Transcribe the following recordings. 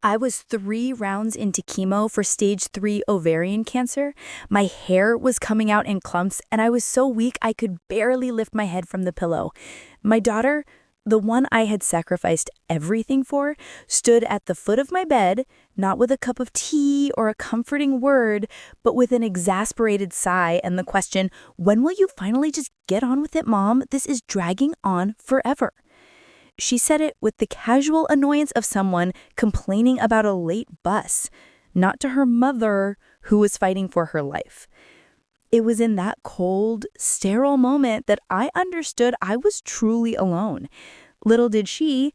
I was 3 rounds into chemo for stage 3 ovarian cancer. My hair was coming out in clumps, and I was so weak I could barely lift my head from the pillow. My daughter, the one I had sacrificed everything for, stood at the foot of my bed, not with a cup of tea or a comforting word, but with an exasperated sigh and the question, "When will you finally just get on with it, Mom? This is dragging on forever." She said it with the casual annoyance of someone complaining about a late bus, not to her mother, who was fighting for her life. It was in that cold, sterile moment that I understood I was truly alone. Little did she,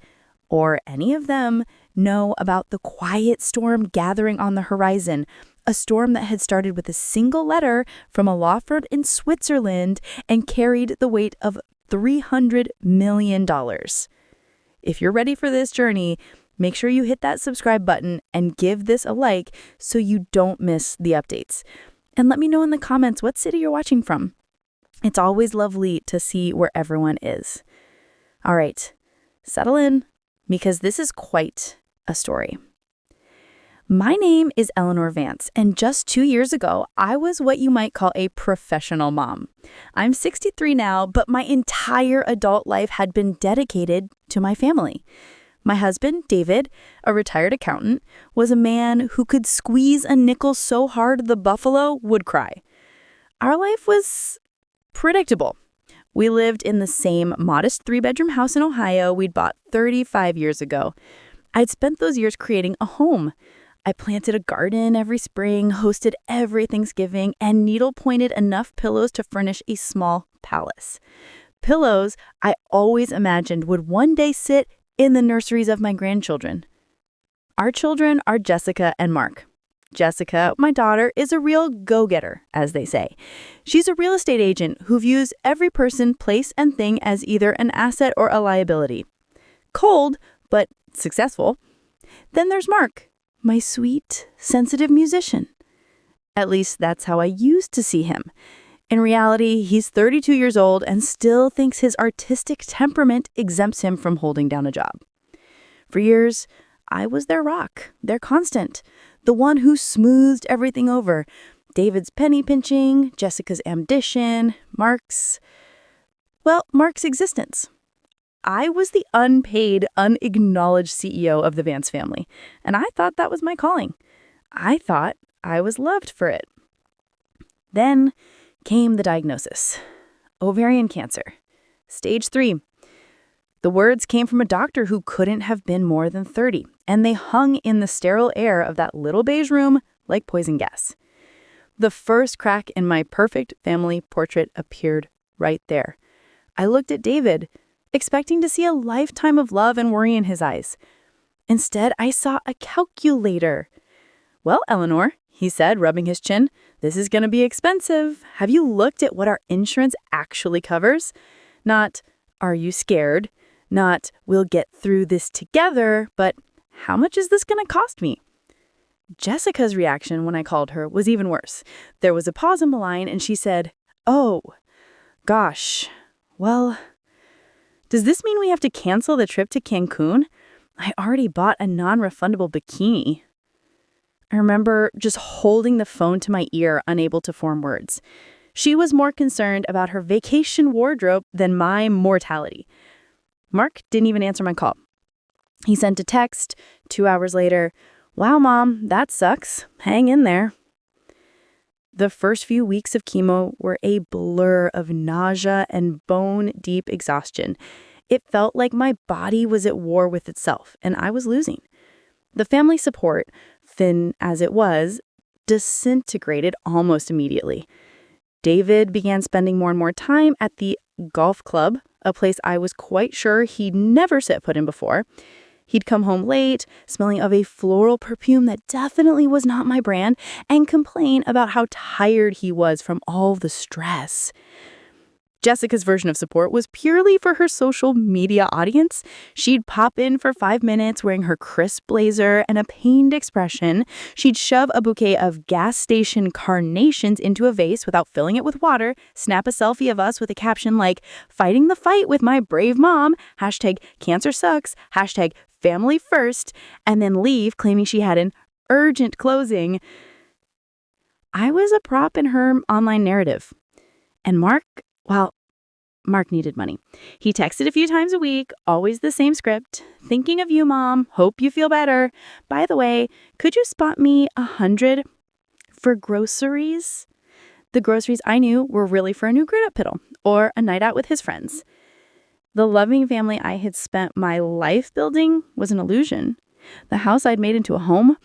or any of them, know about the quiet storm gathering on the horizon, a storm that had started with a single letter from a law firm in Switzerland and carried the weight of $300 million. If you're ready for this journey, make sure you hit that subscribe button and give this a like so you don't miss the updates. And let me know in the comments what city you're watching from. It's always lovely to see where everyone is. All right, settle in, because this is quite a story. My name is Eleanor Vance, and just 2 years ago, I was what you might call a professional mom. I'm 63 now, but my entire adult life had been dedicated to my family. My husband, David, a retired accountant, was a man who could squeeze a nickel so hard the buffalo would cry. Our life was predictable. We lived in the same modest 3-bedroom house in Ohio we'd bought 35 years ago. I'd spent those years creating a home. I planted a garden every spring, hosted every Thanksgiving, and needle-pointed enough pillows to furnish a small palace. Pillows I always imagined would one day sit in the nurseries of my grandchildren. Our children are Jessica and Mark. Jessica, my daughter, is a real go-getter, as they say. She's a real estate agent who views every person, place, and thing as either an asset or a liability. Cold, but successful. Then there's Mark, my sweet, sensitive musician. At least that's how I used to see him. In reality, he's 32 years old and still thinks his artistic temperament exempts him from holding down a job. For years, I was their rock, their constant, the one who smoothed everything over. David's penny pinching, Jessica's ambition, Mark's existence. I was the unpaid, unacknowledged CEO of the Vance family, and I thought that was my calling. I thought I was loved for it. Then came the diagnosis. Ovarian cancer. Stage 3. The words came from a doctor who couldn't have been more than 30, and they hung in the sterile air of that little beige room like poison gas. The first crack in my perfect family portrait appeared right there. I looked at David, expecting to see a lifetime of love and worry in his eyes. Instead, I saw a calculator. "Well, Eleanor," he said, rubbing his chin, "this is going to be expensive. Have you looked at what our insurance actually covers? Not, are you scared? Not, we'll get through this together, but how much is this going to cost me?" Jessica's reaction when I called her was even worse. There was a pause in the line, and she said, "Oh, gosh, well, does this mean we have to cancel the trip to Cancun? I already bought a non-refundable bikini." I remember just holding the phone to my ear, unable to form words. She was more concerned about her vacation wardrobe than my mortality. Mark didn't even answer my call. He sent a text 2 hours later, "Wow, Mom, that sucks. Hang in there." The first few weeks of chemo were a blur of nausea and bone-deep exhaustion. It felt like my body was at war with itself, and I was losing. The family support, thin as it was, disintegrated almost immediately. David began spending more and more time at the golf club, a place I was quite sure he'd never set foot in before. He'd come home late, smelling of a floral perfume that definitely was not my brand, and complain about how tired he was from all the stress. Jessica's version of support was purely for her social media audience. She'd pop in for 5 minutes wearing her crisp blazer and a pained expression. She'd shove a bouquet of gas station carnations into a vase without filling it with water, snap a selfie of us with a caption like, "Fighting the fight with my brave mom," hashtag cancer sucks, hashtag family first, and then leave claiming she had an urgent closing. I was a prop in her online narrative. And Mark needed money. He texted a few times a week, always the same script. "Thinking of you, Mom. Hope you feel better. By the way, could you spot me 100 for groceries?" The groceries I knew were really for a new grade-up piddle or a night out with his friends. The loving family I had spent my life building was an illusion. The house I'd made into a home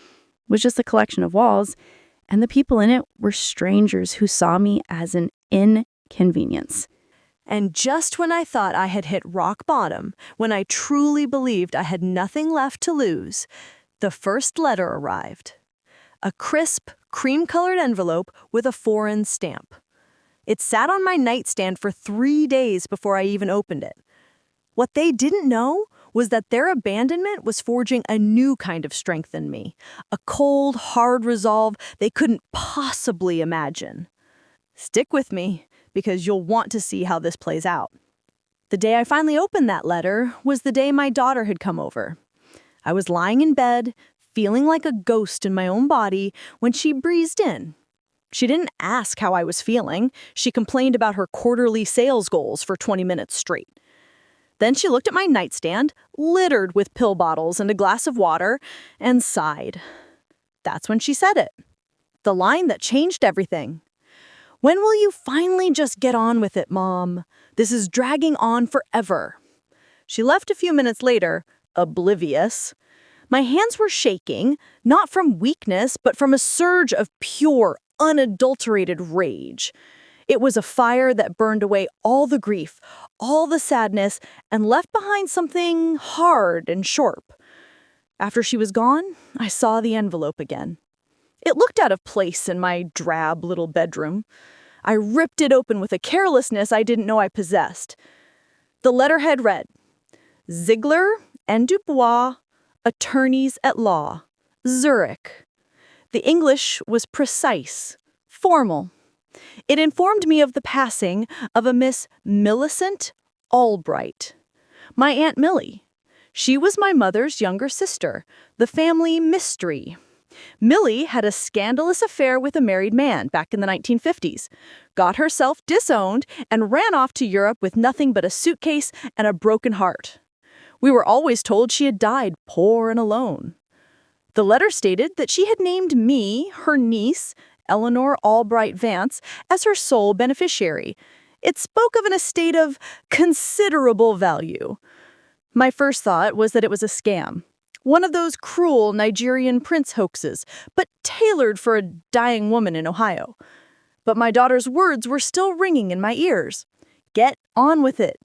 was just a collection of walls, and the people in it were strangers who saw me as an inconvenience. And just when I thought I had hit rock bottom, when I truly believed I had nothing left to lose, the first letter arrived. A crisp, cream-colored envelope with a foreign stamp. It sat on my nightstand for 3 days before I even opened it. What they didn't know was that their abandonment was forging a new kind of strength in me, a cold, hard resolve they couldn't possibly imagine. Stick with me, because you'll want to see how this plays out. The day I finally opened that letter was the day my daughter had come over. I was lying in bed, feeling like a ghost in my own body, when she breezed in. She didn't ask how I was feeling. She complained about her quarterly sales goals for 20 minutes straight. Then she looked at my nightstand, littered with pill bottles and a glass of water, and sighed. That's when she said it. The line that changed everything. "When will you finally just get on with it, Mom? This is dragging on forever." She left a few minutes later, oblivious. My hands were shaking, not from weakness, but from a surge of pure, unadulterated rage. It was a fire that burned away all the grief, all the sadness, and left behind something hard and sharp. After she was gone, I saw the envelope again. It looked out of place in my drab little bedroom. I ripped it open with a carelessness I didn't know I possessed. The letterhead read, "Ziegler and Dubois, attorneys at law, Zurich." The English was precise, formal. It informed me of the passing of a Miss Millicent Albright, my Aunt Millie. She was my mother's younger sister, the family mystery. Millie had a scandalous affair with a married man back in the 1950s, got herself disowned, and ran off to Europe with nothing but a suitcase and a broken heart. We were always told she had died poor and alone. The letter stated that she had named me, her niece, Eleanor Albright Vance, as her sole beneficiary. It spoke of an estate of considerable value. My first thought was that it was a scam. One of those cruel Nigerian prince hoaxes, but tailored for a dying woman in Ohio. But my daughter's words were still ringing in my ears. Get on with it.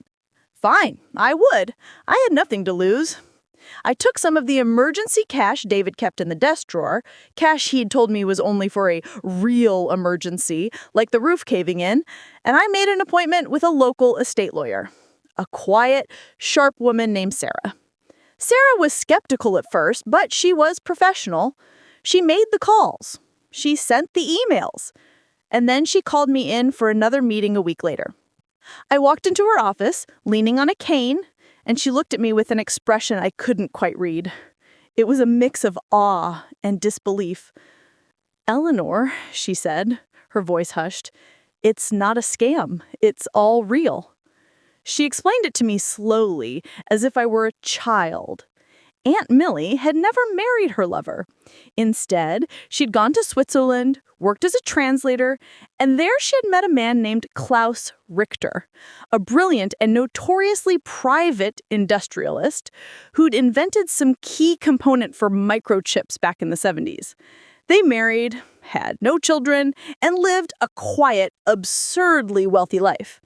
Fine, I would. I had nothing to lose. I took some of the emergency cash David kept in the desk drawer, cash he'd told me was only for a real emergency, like the roof caving in, and I made an appointment with a local estate lawyer, a quiet, sharp woman named Sarah. Sarah was skeptical at first, but she was professional. She made the calls. She sent the emails. And then she called me in for another meeting a week later. I walked into her office, leaning on a cane, and she looked at me with an expression I couldn't quite read. It was a mix of awe and disbelief. "Eleanor," she said, her voice hushed, "it's not a scam. It's all real." She explained it to me slowly, as if I were a child. Aunt Millie had never married her lover. Instead, she'd gone to Switzerland, worked as a translator, and there she had met a man named Klaus Richter, a brilliant and notoriously private industrialist who'd invented some key component for microchips back in the 70s. They married, had no children, and lived a quiet, absurdly wealthy life.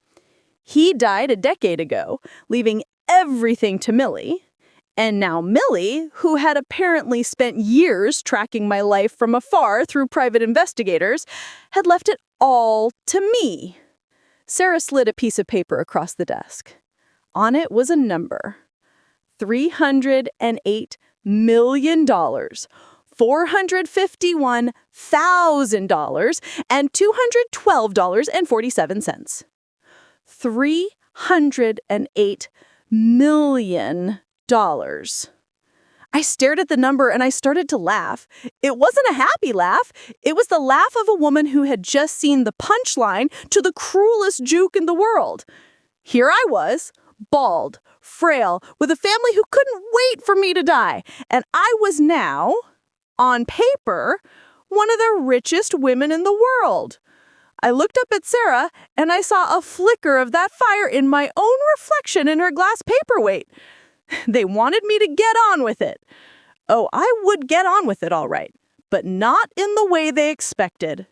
He died a decade ago, leaving everything to Millie. And now Millie, who had apparently spent years tracking my life from afar through private investigators, had left it all to me. Sarah slid a piece of paper across the desk. On it was a number. $308 million, $451,000, and $212.47. $308 million. I stared at the number and I started to laugh. It wasn't a happy laugh. It was the laugh of a woman who had just seen the punchline to the cruelest joke in the world. Here I was, bald, frail, with a family who couldn't wait for me to die. And I was now, on paper, one of the richest women in the world. I looked up at Sarah and I saw a flicker of that fire in my own reflection in her glass paperweight. They wanted me to get on with it. Oh, I would get on with it all right, but not in the way they expected.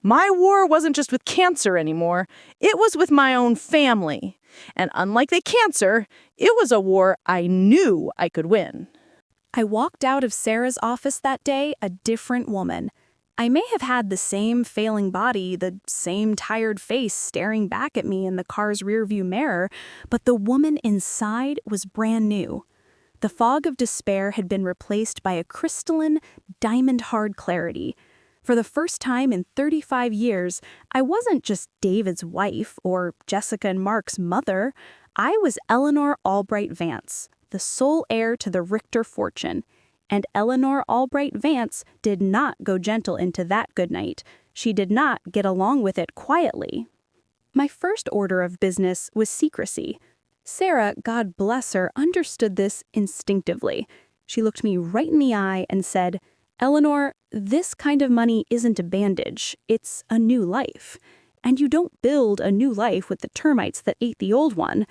My war wasn't just with cancer anymore. It was with my own family. And unlike the cancer, it was a war I knew I could win. I walked out of Sarah's office that day a different woman. I may have had the same failing body, the same tired face staring back at me in the car's rearview mirror, but the woman inside was brand new. The fog of despair had been replaced by a crystalline, diamond-hard clarity. For the first time in 35 years, I wasn't just David's wife or Jessica and Mark's mother. I was Eleanor Albright Vance, the sole heir to the Richter fortune. And Eleanor Albright Vance did not go gentle into that good night. She did not get along with it quietly. My first order of business was secrecy. Sarah, God bless her, understood this instinctively. She looked me right in the eye and said, "Eleanor, this kind of money isn't a bandage. It's a new life. And you don't build a new life with the termites that ate the old one."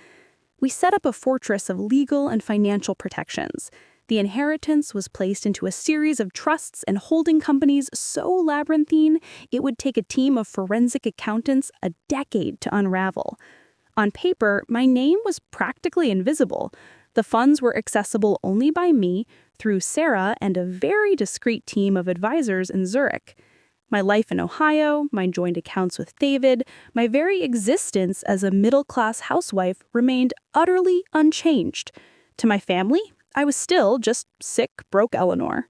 We set up a fortress of legal and financial protections. The inheritance was placed into a series of trusts and holding companies so labyrinthine it would take a team of forensic accountants a decade to unravel. On paper, my name was practically invisible. The funds were accessible only by me, through Sarah and a very discreet team of advisors in Zurich. My life in Ohio, my joint accounts with David, my very existence as a middle-class housewife remained utterly unchanged. To my family, I was still just sick, broke Eleanor.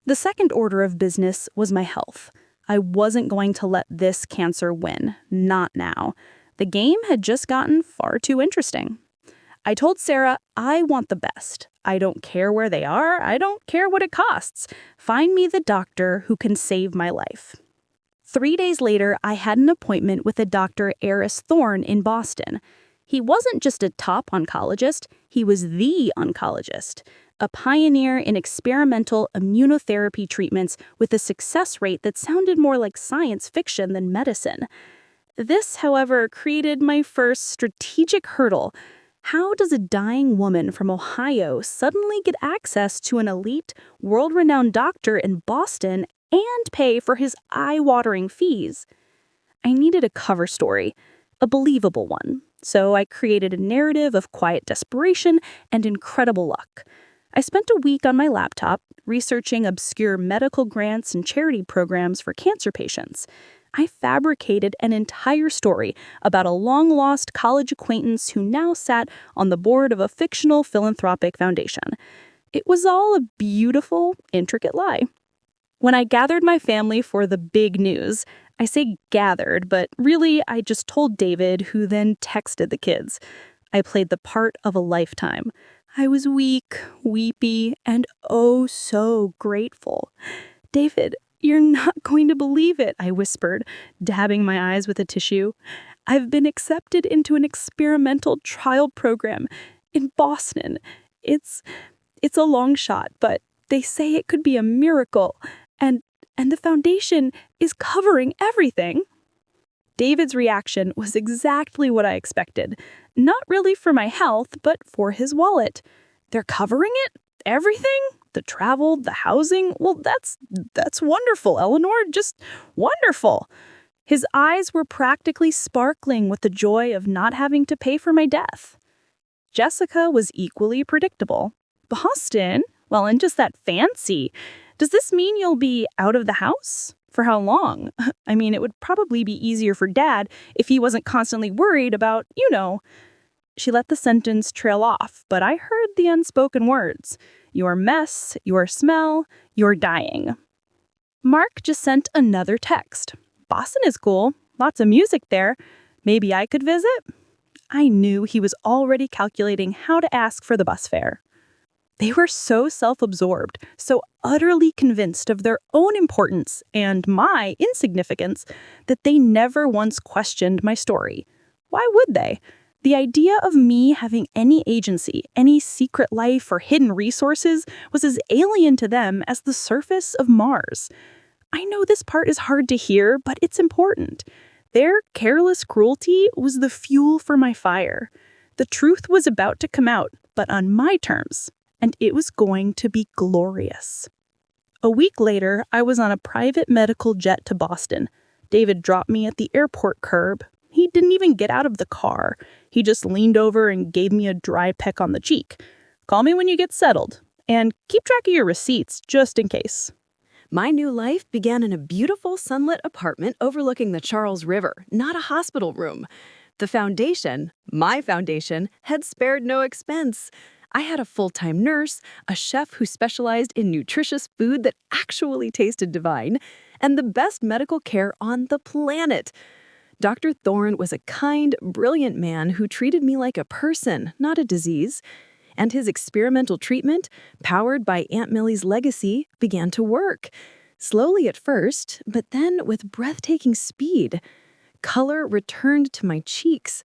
The second order of business was my health. I wasn't going to let this cancer win. Not now. The game had just gotten far too interesting. I told Sarah, I want the best. I don't care where they are. I don't care what it costs. Find me the doctor who can save my life. 3 days later, I had an appointment with a Dr. Eris Thorne in Boston. He wasn't just a top oncologist, he was the oncologist, a pioneer in experimental immunotherapy treatments with a success rate that sounded more like science fiction than medicine. This, however, created my first strategic hurdle. How does a dying woman from Ohio suddenly get access to an elite, world-renowned doctor in Boston and pay for his eye-watering fees? I needed a cover story, a believable one. So I created a narrative of quiet desperation and incredible luck. I spent a week on my laptop researching obscure medical grants and charity programs for cancer patients. I fabricated an entire story about a long-lost college acquaintance who now sat on the board of a fictional philanthropic foundation. It was all a beautiful, intricate lie. When I gathered my family for the big news, I say gathered, but really I just told David, who then texted the kids. I played the part of a lifetime. I was weak, weepy, and oh so grateful. "David, you're not going to believe it," I whispered, dabbing my eyes with a tissue. "I've been accepted into an experimental trial program in Boston. It's a long shot, but they say it could be a miracle. And the foundation is covering everything." David's reaction was exactly what I expected. Not really for my health, but for his wallet. "They're covering it? Everything? The travel, the housing? Well, that's wonderful, Eleanor. Just wonderful." His eyes were practically sparkling with the joy of not having to pay for my death. Jessica was equally predictable. "Boston? Well, and just that fancy. Does this mean you'll be out of the house?" For how long? I mean, it would probably be easier for Dad if he wasn't constantly worried about. She let the sentence trail off, but I heard the unspoken words. Your mess, your smell, you're dying. Mark just sent another text. Boston is cool. Lots of music there. Maybe I could visit? I knew he was already calculating how to ask for the bus fare. They were so self-absorbed, so utterly convinced of their own importance and my insignificance that they never once questioned my story. Why would they? The idea of me having any agency, any secret life or hidden resources was as alien to them as the surface of Mars. I know this part is hard to hear, but it's important. Their careless cruelty was the fuel for my fire. The truth was about to come out, but on my terms, and it was going to be glorious. A week later, I was on a private medical jet to Boston. David dropped me at the airport curb. He didn't even get out of the car. He just leaned over and gave me a dry peck on the cheek. Call me when you get settled, and keep track of your receipts, just in case. My new life began in a beautiful sunlit apartment overlooking the Charles River, not a hospital room. The foundation, my foundation, had spared no expense. I had a full-time nurse, a chef who specialized in nutritious food that actually tasted divine, and the best medical care on the planet. Dr. Thorne was a kind, brilliant man who treated me like a person, not a disease. And his experimental treatment, powered by Aunt Millie's legacy, began to work. Slowly at first, but then with breathtaking speed. Color returned to my cheeks.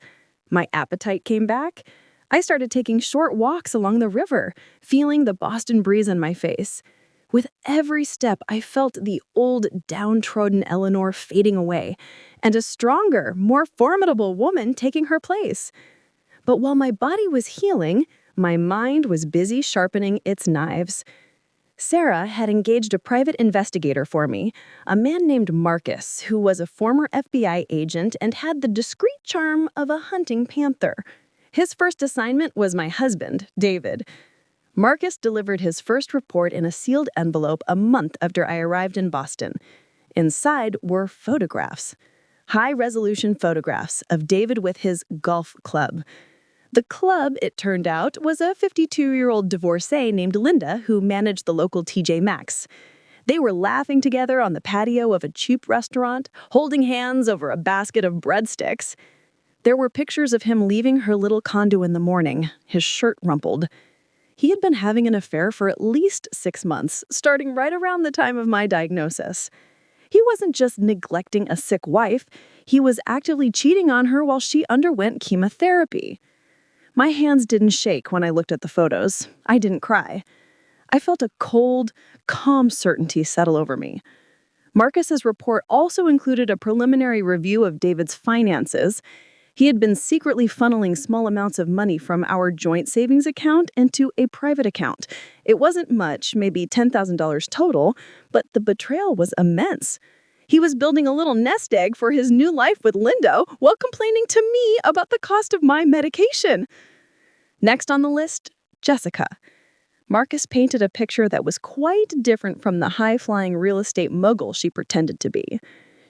My appetite came back. I started taking short walks along the river, feeling the Boston breeze on my face. With every step, I felt the old, downtrodden Eleanor fading away, and a stronger, more formidable woman taking her place. But while my body was healing, my mind was busy sharpening its knives. Sarah had engaged a private investigator for me, a man named Marcus, who was a former FBI agent and had the discreet charm of a hunting panther. His first assignment was my husband, David. Marcus delivered his first report in a sealed envelope a month after I arrived in Boston. Inside were photographs. High-resolution photographs of David with his golf club. The club, it turned out, was a 52-year-old divorcee named Linda who managed the local TJ Maxx. They were laughing together on the patio of a cheap restaurant, holding hands over a basket of breadsticks. There were pictures of him leaving her little condo in the morning, his shirt rumpled. He had been having an affair for at least 6 months, starting right around the time of my diagnosis. He wasn't just neglecting a sick wife, he was actively cheating on her while she underwent chemotherapy. My hands didn't shake when I looked at the photos. I didn't cry. I felt a cold, calm certainty settle over me. Marcus's report also included a preliminary review of David's finances. He had been secretly funneling small amounts of money from our joint savings account into a private account. It wasn't much, maybe $10,000 total, but the betrayal was immense. He was building a little nest egg for his new life with Lindo while complaining to me about the cost of my medication. Next on the list, Jessica. Marcus painted a picture that was quite different from the high-flying real estate mogul she pretended to be.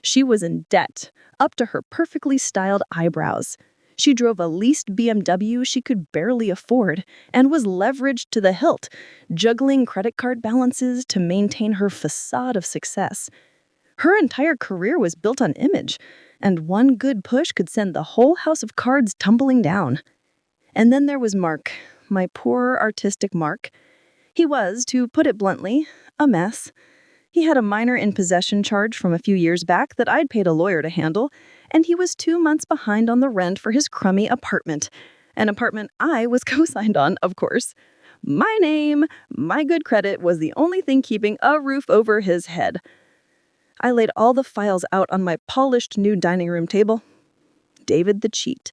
She was in debt, up to her perfectly styled eyebrows. She drove a leased BMW she could barely afford and was leveraged to the hilt, juggling credit card balances to maintain her facade of success. Her entire career was built on image, and one good push could send the whole house of cards tumbling down. And then there was Mark, my poor artistic Mark. He was, to put it bluntly, a mess. He had a minor in possession charge from a few years back that I'd paid a lawyer to handle, and he was 2 months behind on the rent for his crummy apartment. An apartment I was co-signed on, of course. My name, my good credit was the only thing keeping a roof over his head. I laid all the files out on my polished new dining room table. David the cheat,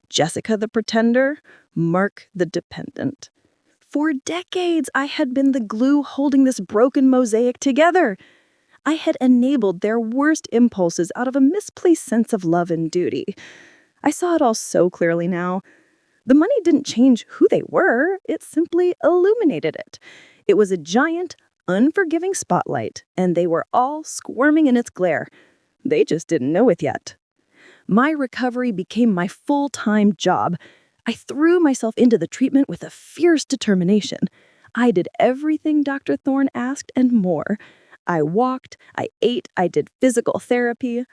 Jessica the pretender, Mark the dependent. For decades, I had been the glue holding this broken mosaic together. I had enabled their worst impulses out of a misplaced sense of love and duty. I saw it all so clearly now. The money didn't change who they were, it simply illuminated it. It was a giant, unforgiving spotlight, and they were all squirming in its glare. They just didn't know it yet. My recovery became my full-time job. I threw myself into the treatment with a fierce determination. I did everything Dr. Thorne asked and more. I walked, I ate, I did physical therapy.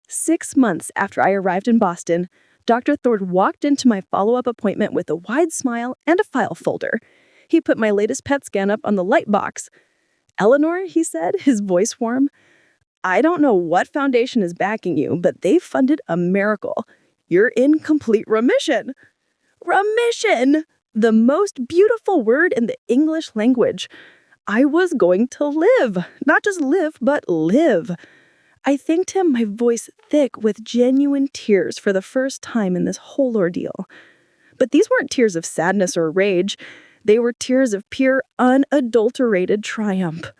6 months after I arrived in Boston, Dr. Thorne walked into my follow-up appointment with a wide smile and a file folder. He put my latest PET scan up on the light box. "Eleanor," he said, his voice warm, "I don't know what foundation is backing you, but they funded a miracle. You're in complete remission." Remission! The most beautiful word in the English language. I was going to live. Not just live, but live. I thanked him, my voice thick with genuine tears for the first time in this whole ordeal. But these weren't tears of sadness or rage. They were tears of pure, unadulterated triumph.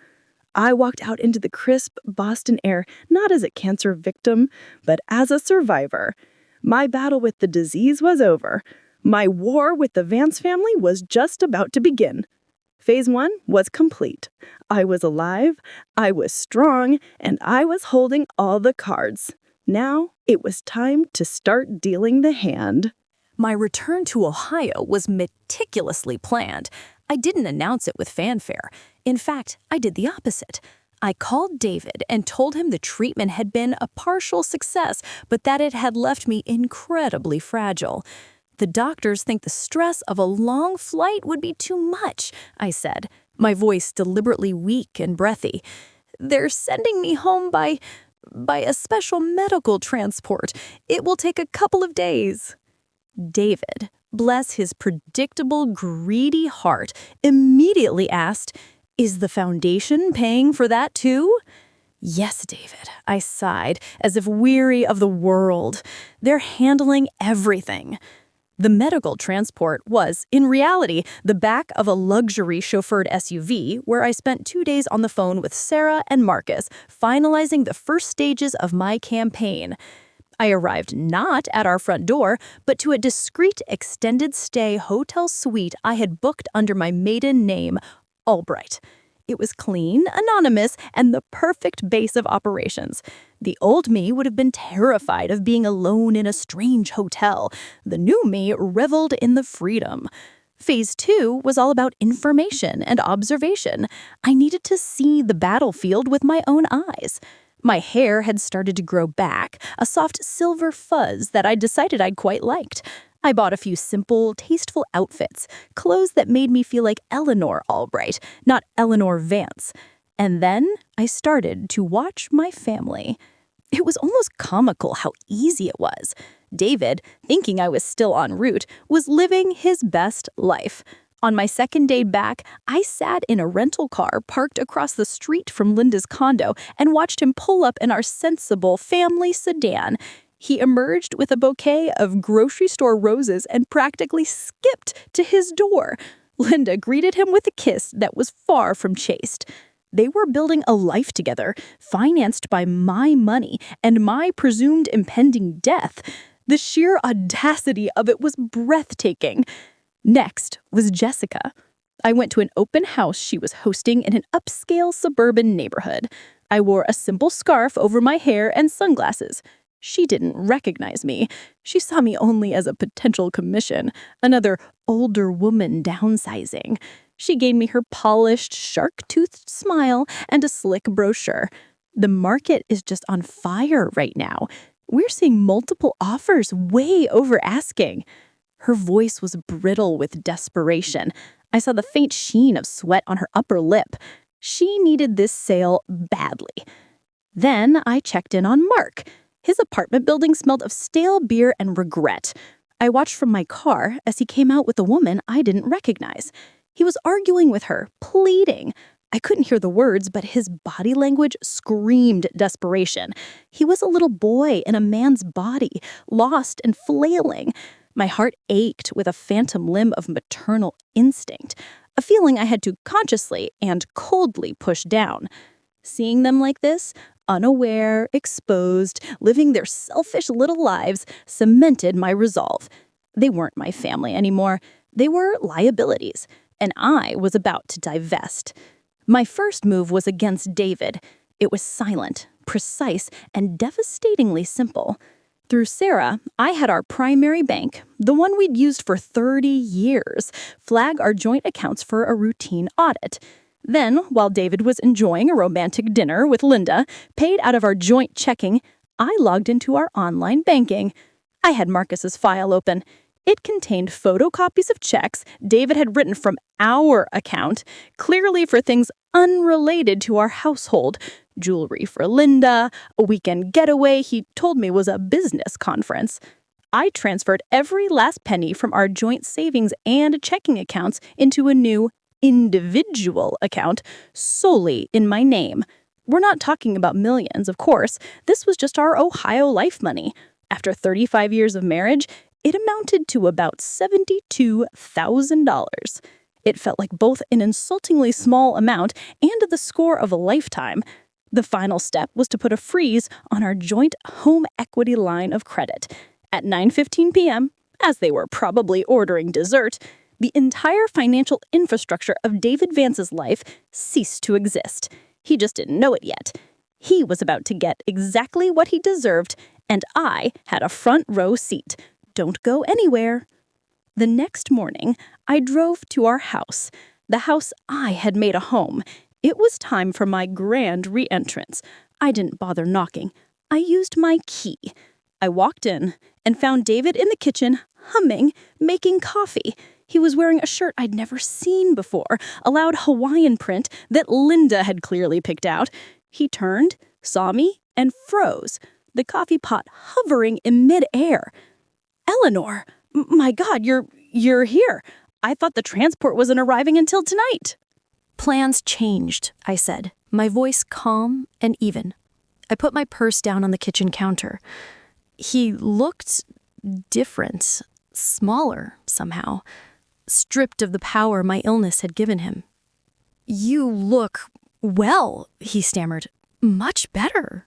I walked out into the crisp Boston air, not as a cancer victim, but as a survivor. My battle with the disease was over. My war with the Vance family was just about to begin. Phase 1 was complete. I was alive, I was strong, and I was holding all the cards. Now it was time to start dealing the hand. My return to Ohio was meticulously planned. I didn't announce it with fanfare. In fact, I did the opposite. I called David and told him the treatment had been a partial success, but that it had left me incredibly fragile. "The doctors think the stress of a long flight would be too much," I said, my voice deliberately weak and breathy. "They're sending me home by a special medical transport. It will take a couple of days." David, bless his predictable, greedy heart, immediately asked, "Is the foundation paying for that too?" "Yes, David," I sighed, as if weary of the world. "They're handling everything." The medical transport was, in reality, the back of a luxury chauffeured SUV where I spent 2 days on the phone with Sarah and Marcus, finalizing the first stages of my campaign. I arrived not at our front door, but to a discreet extended stay hotel suite I had booked under my maiden name, Albright. It was clean, anonymous, and the perfect base of operations. The old me would have been terrified of being alone in a strange hotel. The new me reveled in the freedom. Phase 2 was all about information and observation. I needed to see the battlefield with my own eyes. My hair had started to grow back, a soft silver fuzz that I decided I'd quite liked. I bought a few simple, tasteful outfits, clothes that made me feel like Eleanor Albright, not Eleanor Vance. And then I started to watch my family. It was almost comical how easy it was. David, thinking I was still en route, was living his best life. On my second day back, I sat in a rental car parked across the street from Linda's condo and watched him pull up in our sensible family sedan. He emerged with a bouquet of grocery store roses and practically skipped to his door. Linda greeted him with a kiss that was far from chaste. They were building a life together, financed by my money and my presumed impending death. The sheer audacity of it was breathtaking. Next was Jessica. I went to an open house she was hosting in an upscale suburban neighborhood. I wore a simple scarf over my hair and sunglasses. She didn't recognize me. She saw me only as a potential commission, another older woman downsizing. She gave me her polished, shark-toothed smile and a slick brochure. "The market is just on fire right now. We're seeing multiple offers way over asking." Her voice was brittle with desperation. I saw the faint sheen of sweat on her upper lip. She needed this sale badly. Then I checked in on Mark. His apartment building smelled of stale beer and regret. I watched from my car as he came out with a woman I didn't recognize. He was arguing with her, pleading. I couldn't hear the words, but his body language screamed desperation. He was a little boy in a man's body, lost and flailing. My heart ached with a phantom limb of maternal instinct, a feeling I had to consciously and coldly push down. Seeing them like this, unaware, exposed, living their selfish little lives, cemented my resolve. They weren't my family anymore. They were liabilities, and I was about to divest. My first move was against David. It was silent, precise, and devastatingly simple. Through Sarah, I had our primary bank, the one we'd used for 30 years, flag our joint accounts for a routine audit. Then, while David was enjoying a romantic dinner with Linda, paid out of our joint checking, I logged into our online banking. I had Marcus's file open. It contained photocopies of checks David had written from our account, clearly for things unrelated to our household. Jewelry for Linda, a weekend getaway he told me was a business conference. I transferred every last penny from our joint savings and checking accounts into a new individual account solely in my name. We're not talking about millions, of course. This was just our Ohio life money. After 35 years of marriage, it amounted to about $72,000. It felt like both an insultingly small amount and the score of a lifetime. The final step was to put a freeze on our joint home equity line of credit. At 9:15 p.m., as they were probably ordering dessert, the entire financial infrastructure of David Vance's life ceased to exist. He just didn't know it yet. He was about to get exactly what he deserved, and I had a front row seat. Don't go anywhere. The next morning, I drove to our house, the house I had made a home. It was time for my grand re-entrance. I didn't bother knocking. I used my key. I walked in and found David in the kitchen, humming, making coffee. He was wearing a shirt I'd never seen before, a loud Hawaiian print that Linda had clearly picked out. He turned, saw me, and froze, the coffee pot hovering in midair. "Eleanor, my God, you're here. I thought the transport wasn't arriving until tonight." Plans changed, I said, my voice calm and even. I put my purse down on the kitchen counter. He looked different, smaller somehow, stripped of the power my illness had given him. "You look well," he stammered. "Much better."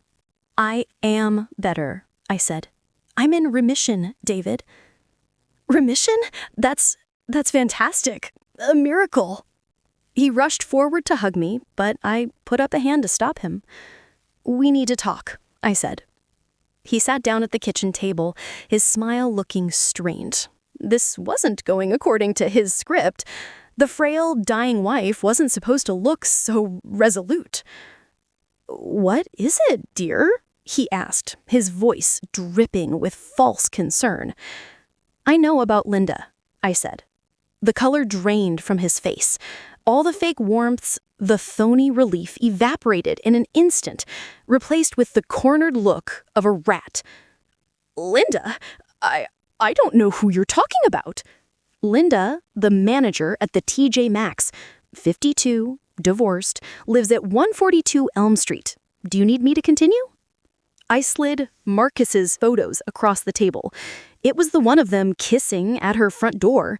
"I am better," I said. "I'm in remission, David." "Remission? That's fantastic. A miracle." He rushed forward to hug me, but I put up a hand to stop him. "We need to talk," I said. He sat down at the kitchen table, his smile looking strained. This wasn't going according to his script. The frail, dying wife wasn't supposed to look so resolute. "What is it, dear?" he asked, his voice dripping with false concern. "I know about Linda," I said. The color drained from his face. All the fake warmth, the phony relief evaporated in an instant, replaced with the cornered look of a rat. "Linda? I don't know who you're talking about." Linda, the manager at the TJ Maxx, 52, divorced, lives at 142 Elm Street. Do you need me to continue? I slid Marcus's photos across the table. It was the one of them kissing at her front door.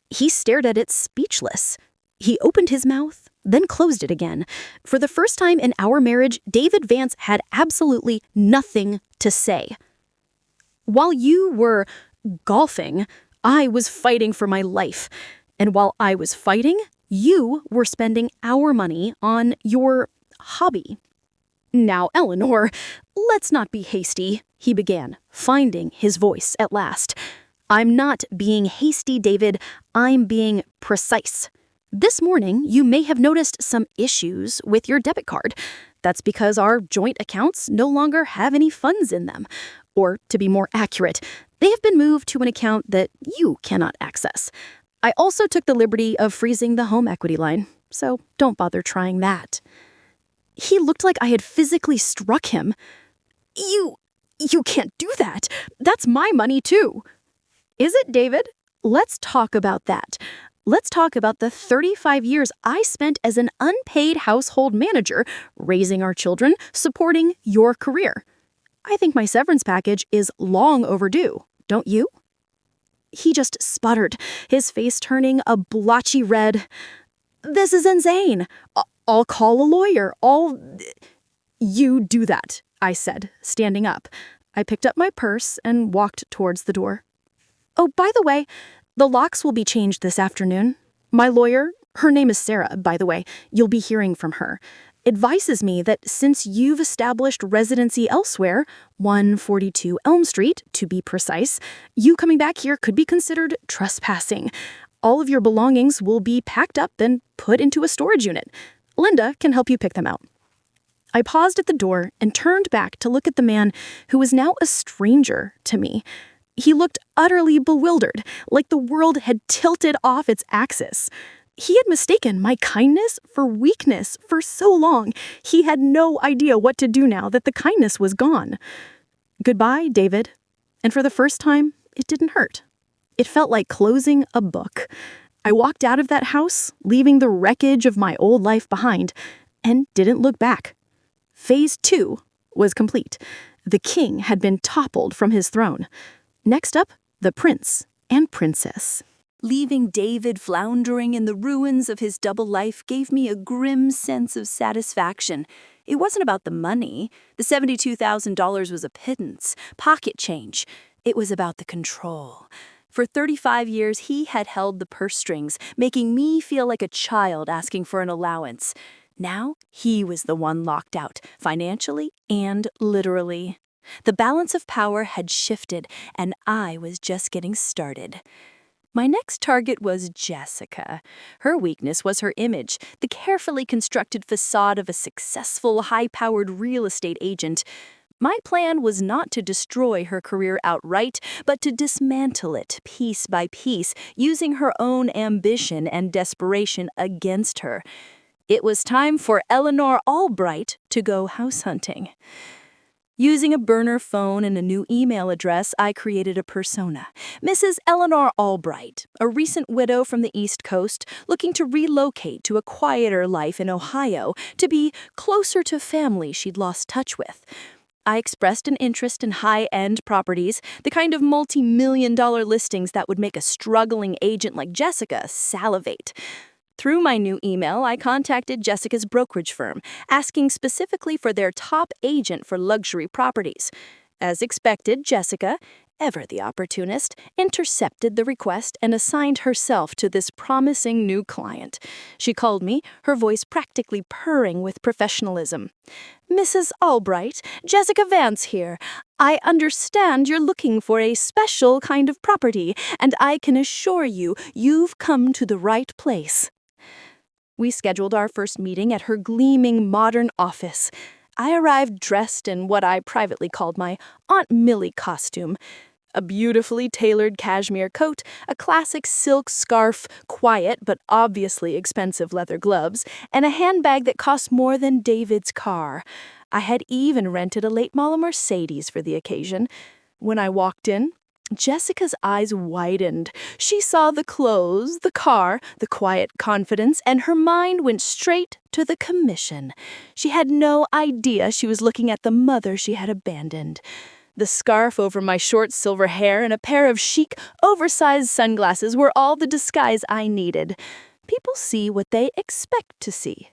He stared at it speechless. He opened his mouth, then closed it again. For the first time in our marriage, David Vance had absolutely nothing to say. "While you were golfing, I was fighting for my life. And while I was fighting, you were spending our money on your hobby." "Now, Eleanor, let's not be hasty," he began, finding his voice at last. "I'm not being hasty, David. I'm being precise. This morning, you may have noticed some issues with your debit card. That's because our joint accounts no longer have any funds in them. Or, to be more accurate, they have been moved to an account that you cannot access. I also took the liberty of freezing the home equity line, so don't bother trying that." He looked like I had physically struck him. You can't do that. That's my money too." "Is it, David? Let's talk about that. Let's talk about the 35 years I spent as an unpaid household manager, raising our children, supporting your career. I think my severance package is long overdue, don't you?" He just sputtered, his face turning a blotchy red. "This is insane. I'll call a lawyer. You do that," I said, standing up. I picked up my purse and walked towards the door. "Oh, by the way, the locks will be changed this afternoon. My lawyer, Her name is Sarah, by the way. You'll be hearing from her. Advises me that since you've established residency elsewhere, 142 Elm Street, to be precise, you coming back here could be considered trespassing. All of your belongings will be packed up and put into a storage unit. Linda can help you pick them out. I paused at the door and turned back to look at the man who was now a stranger to me. He looked utterly bewildered, like the world had tilted off its axis. He had mistaken my kindness for weakness for so long. He had no idea what to do now that the kindness was gone. Goodbye, David. And for the first time, it didn't hurt. It felt like closing a book. I walked out of that house, leaving the wreckage of my old life behind, and didn't look back. Phase 2 was complete. The king had been toppled from his throne. Next up, the prince and princess. Leaving David floundering in the ruins of his double life gave me a grim sense of satisfaction. It wasn't about the money. The $72,000 was a pittance, pocket change. It was about the control. For 35 years, he had held the purse strings, making me feel like a child asking for an allowance. Now, he was the one locked out, financially and literally. The balance of power had shifted, and I was just getting started. My next target was Jessica. Her weakness was her image, the carefully constructed facade of a successful, high-powered real estate agent. My plan was not to destroy her career outright, but to dismantle it piece by piece, using her own ambition and desperation against her. It was time for Eleanor Albright to go house hunting. Using a burner phone and a new email address, I created a persona. Mrs. Eleanor Albright, a recent widow from the East Coast, looking to relocate to a quieter life in Ohio to be closer to family she'd lost touch with. I expressed an interest in high-end properties, the kind of multi-million-dollar listings that would make a struggling agent like Jessica salivate. Through my new email, I contacted Jessica's brokerage firm, asking specifically for their top agent for luxury properties. As expected, Jessica, ever the opportunist, intercepted the request and assigned herself to this promising new client. She called me, her voice practically purring with professionalism. "Mrs. Albright, Jessica Vance here. I understand you're looking for a special kind of property, and I can assure you, you've come to the right place." We scheduled our first meeting at her gleaming modern office. I arrived dressed in what I privately called my Aunt Millie costume. A beautifully tailored cashmere coat, a classic silk scarf, quiet but obviously expensive leather gloves, and a handbag that cost more than David's car. I had even rented a late model Mercedes for the occasion. When I walked in, Jessica's eyes widened. She saw the clothes, the car, the quiet confidence, and her mind went straight to the commission. She had no idea she was looking at the mother she had abandoned. The scarf over my short silver hair and a pair of chic, oversized sunglasses were all the disguise I needed. People see what they expect to see.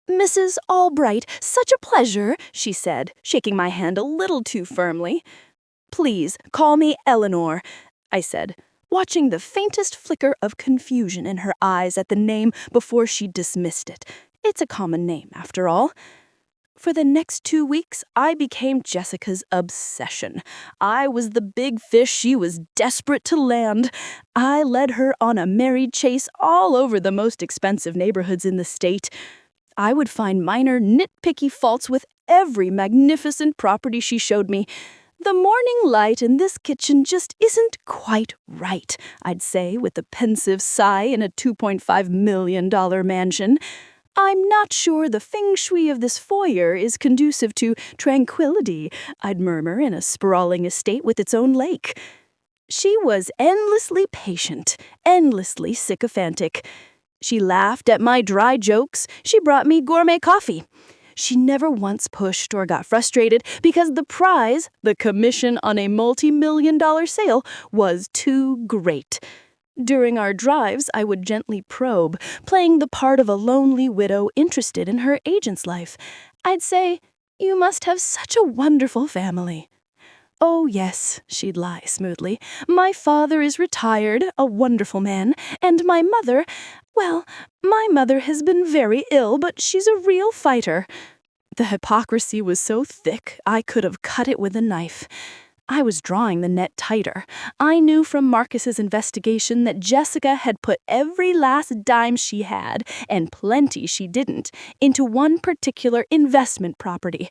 "Mrs. Albright, such a pleasure," she said, shaking my hand a little too firmly. "Please, call me Eleanor," I said, watching the faintest flicker of confusion in her eyes at the name before she dismissed it. It's a common name, after all. For the next 2 weeks, I became Jessica's obsession. I was the big fish she was desperate to land. I led her on a merry chase all over the most expensive neighborhoods in the state. I would find minor, nitpicky faults with every magnificent property she showed me. "The morning light in this kitchen just isn't quite right," I'd say with a pensive sigh in a $2.5 million mansion. "I'm not sure the feng shui of this foyer is conducive to tranquility," I'd murmur in a sprawling estate with its own lake. She was endlessly patient, endlessly sycophantic. She laughed at my dry jokes. She brought me gourmet coffee. She never once pushed or got frustrated because the prize, the commission on a multi-million-dollar sale, was too great. During our drives, I would gently probe, playing the part of a lonely widow interested in her agent's life. I'd say, "You must have such a wonderful family." "Oh, yes," she'd lie smoothly. "My father is retired, a wonderful man, and my mother, well, my mother has been very ill, but she's a real fighter." The hypocrisy was so thick, I could have cut it with a knife. I was drawing the net tighter. I knew from Marcus's investigation that Jessica had put every last dime she had, and plenty she didn't, into one particular investment property,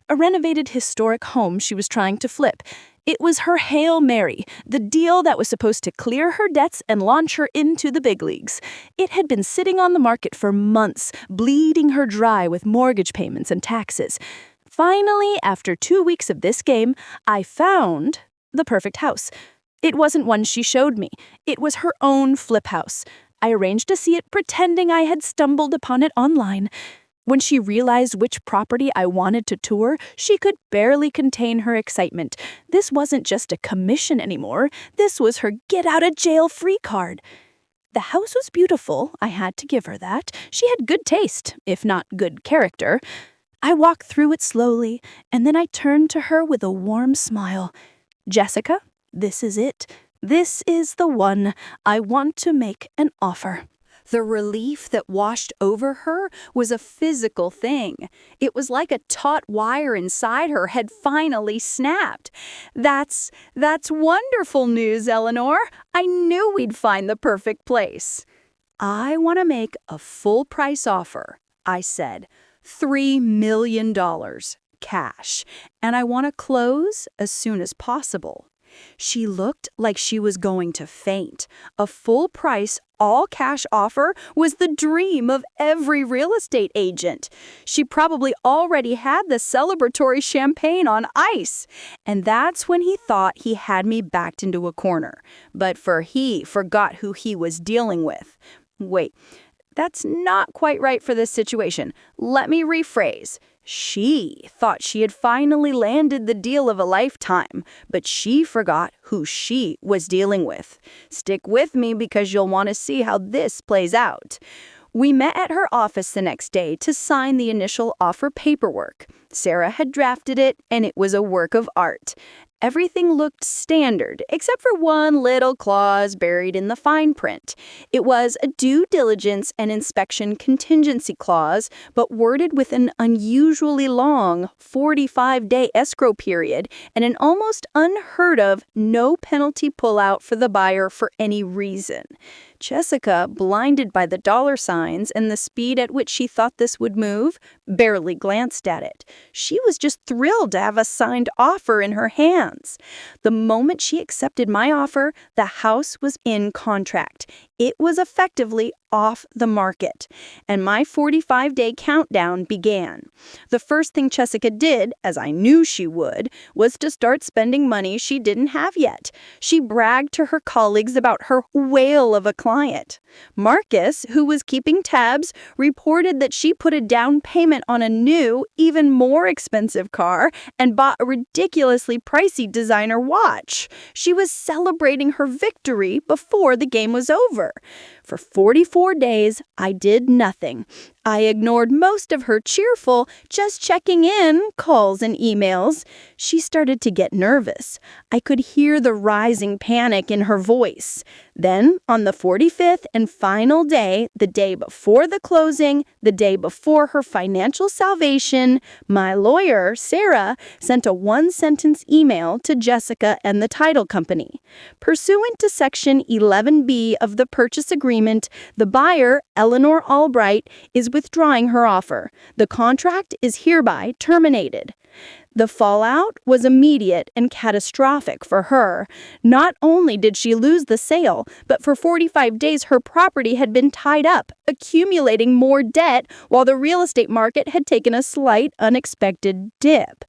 a renovated historic home she was trying to flip. It was her Hail Mary, the deal that was supposed to clear her debts and launch her into the big leagues. It had been sitting on the market for months, bleeding her dry with mortgage payments and taxes. Finally, after 2 weeks of this game, I found the perfect house. It wasn't one she showed me. It was her own flip house. I arranged to see it, pretending I had stumbled upon it online. When she realized which property I wanted to tour, she could barely contain her excitement. This wasn't just a commission anymore. This was her get-out-of-jail-free card. The house was beautiful, I had to give her that. She had good taste, if not good character. I walked through it slowly, and then I turned to her with a warm smile. "Jessica, this is it. This is the one. I want to make an offer." The relief that washed over her was a physical thing. It was like a taut wire inside her had finally snapped. That's wonderful news, Eleanor. I knew we'd find the perfect place. "I want to make a full-price offer," I said. $3 million, cash, and I want to close as soon as possible. She looked like she was going to faint. A full-price, all-cash offer was the dream of every real estate agent. She probably already had the celebratory champagne on ice. And that's when he thought he had me backed into a corner. But he forgot who he was dealing with. Wait. That's not quite right for this situation. Let me rephrase. She thought she had finally landed the deal of a lifetime, but she forgot who she was dealing with. Stick with me because you'll want to see how this plays out. We met at her office the next day to sign the initial offer paperwork. Sarah had drafted it, and it was a work of art. Everything looked standard, except for one little clause buried in the fine print. It was a due diligence and inspection contingency clause, but worded with an unusually long 45-day escrow period and an almost unheard of no penalty pullout for the buyer for any reason. Jessica, blinded by the dollar signs and the speed at which she thought this would move, barely glanced at it. She was just thrilled to have a signed offer in her hands. The moment she accepted my offer, the house was in contract. It was effectively off the market, and my 45-day countdown began. The first thing Jessica did, as I knew she would, was to start spending money she didn't have yet. She bragged to her colleagues about her whale of a client. Marcus, who was keeping tabs, reported that she put a down payment on a new, even more expensive car and bought a ridiculously pricey designer watch. She was celebrating her victory before the game was over. For 44 days, I did nothing. I ignored most of her cheerful, just checking in calls and emails. She started to get nervous. I could hear the rising panic in her voice. Then, on the 45th and final day, the day before the closing, the day before her financial salvation, my lawyer, Sarah, sent a one-sentence email to Jessica and the title company. Pursuant to Section 11B of the purchase agreement, the buyer, Eleanor Albright, is withdrawing her offer. The contract is hereby terminated. The fallout was immediate and catastrophic for her. Not only did she lose the sale, but for 45 days her property had been tied up, accumulating more debt while the real estate market had taken a slight, unexpected dip.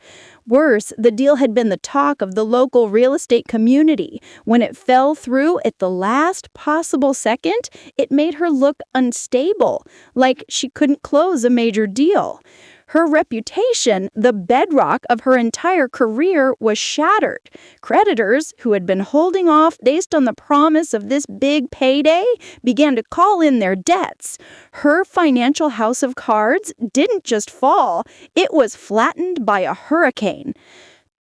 Worse, the deal had been the talk of the local real estate community. When it fell through at the last possible second, it made her look unstable, like she couldn't close a major deal. Her reputation, the bedrock of her entire career, was shattered. Creditors, who had been holding off based on the promise of this big payday, began to call in their debts. Her financial house of cards didn't just fall, it was flattened by a hurricane.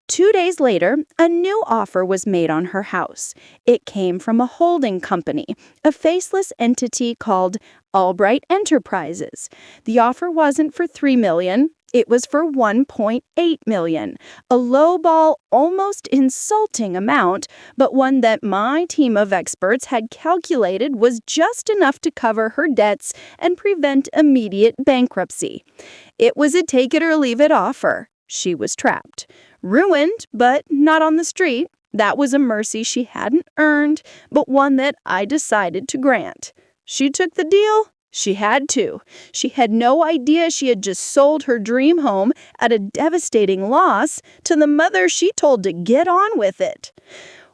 2 days later, a new offer was made on her house. It came from a holding company, a faceless entity called Albright Enterprises. The offer wasn't for $3 million. It was for $1.8 million, a lowball, almost insulting amount, but one that my team of experts had calculated was just enough to cover her debts and prevent immediate bankruptcy. It was a take-it-or-leave-it offer. She was trapped. Ruined, but not on the street. That was a mercy she hadn't earned, but one that I decided to grant. She took the deal. She had to. She had no idea she had just sold her dream home at a devastating loss to the mother she told to get on with it.